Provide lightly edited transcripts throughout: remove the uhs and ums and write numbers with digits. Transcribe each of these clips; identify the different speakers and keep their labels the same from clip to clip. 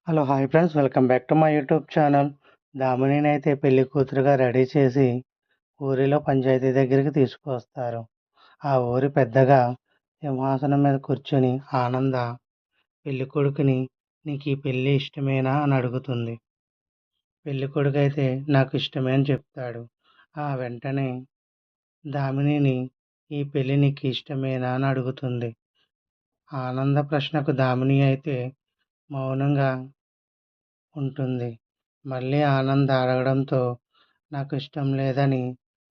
Speaker 1: Hello! Hi friends. Welcome back to my YouTube channel. దామినినైతే పెళ్లి కూతురుగా రెడీ చేసి ఊరిలో పంచాయతీ దగ్గరికి తీసుకువస్తారు. ఆ ఊరి పెద్దగా సింహాసనం మీద కూర్చొని ఆనంద పెళ్ళికొడుకుని "నీకు ఈ పెళ్లి ఇష్టమేనా?" అని అడుగుతుంది. పెళ్ళికొడుకైతే "నాకు ఇష్టమే" అని చెప్తాడు. ఆ వెంటనే దామినిని "ఈ పెళ్లి నీకు ఇష్టమేనా?" అని అడుగుతుంది. ఆనంద ప్రశ్నకు దామిని అయితే మౌనంగా ఉంటుంది. మళ్ళీ ఆనంద్ అడగడంతో నాకు ఇష్టం లేదని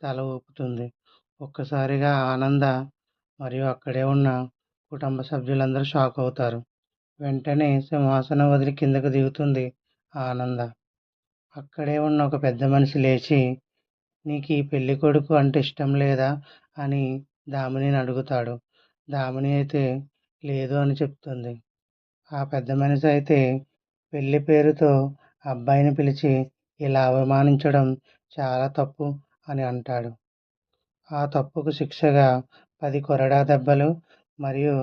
Speaker 1: తల ఊపుతుంది. ఒక్కసారిగా ఆనంద మరియు అక్కడే ఉన్న కుటుంబ సభ్యులందరూ షాక్ అవుతారు. వెంటనే సింహాసనం వదిలి కిందకు దిగుతుంది ఆనంద. అక్కడే ఉన్న ఒక పెద్ద మనిషి లేచి నీకు ఈ పెళ్లి కొడుకు అంటే ఇష్టం లేదా అని దామినిని అడుగుతాడు. దామిని అయితే లేదు అని చెప్తుంది. ఆ పెద్ద మనిషి అయితే పెళ్లి పేరుతో అబ్బాయిని పిలిచి ఇలా అవమానించడం చాలా తప్పు అని అంటాడు. ఆ తప్పుకు శిక్షగా 10 కొరడా దెబ్బలు మరియు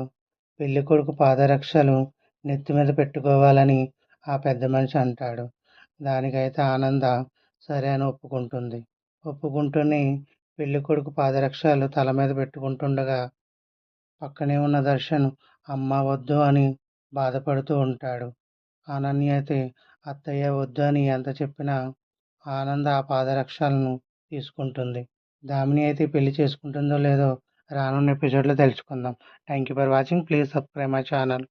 Speaker 1: పెళ్ళికొడుకు పాదరక్షలు నెత్తి మీద పెట్టుకోవాలని ఆ పెద్ద మనిషి అంటాడు. దానికైతే ఆనంద సరే అని ఒప్పుకుంటుంది. ఒప్పుకుంటూనే పెళ్ళికొడుకు పాదరక్షలు తల మీద పెట్టుకుంటుండగా పక్కనే ఉన్న దర్శన్ అమ్మ వద్దు అని బాధపడుతూ ఉంటాడు. అనన్య అయితే అత్తయ్య వద్దు అని ఎంత చెప్పినా ఆనంద్ ఆ పాదరక్షలను తీసుకుంటుంది. దామిని అయితే పెళ్లి చేసుకుంటుందో లేదో రానున్న ఎపిసోడ్లో తెలుసుకుందాం. Thank you for watching. Please subscribe my channel.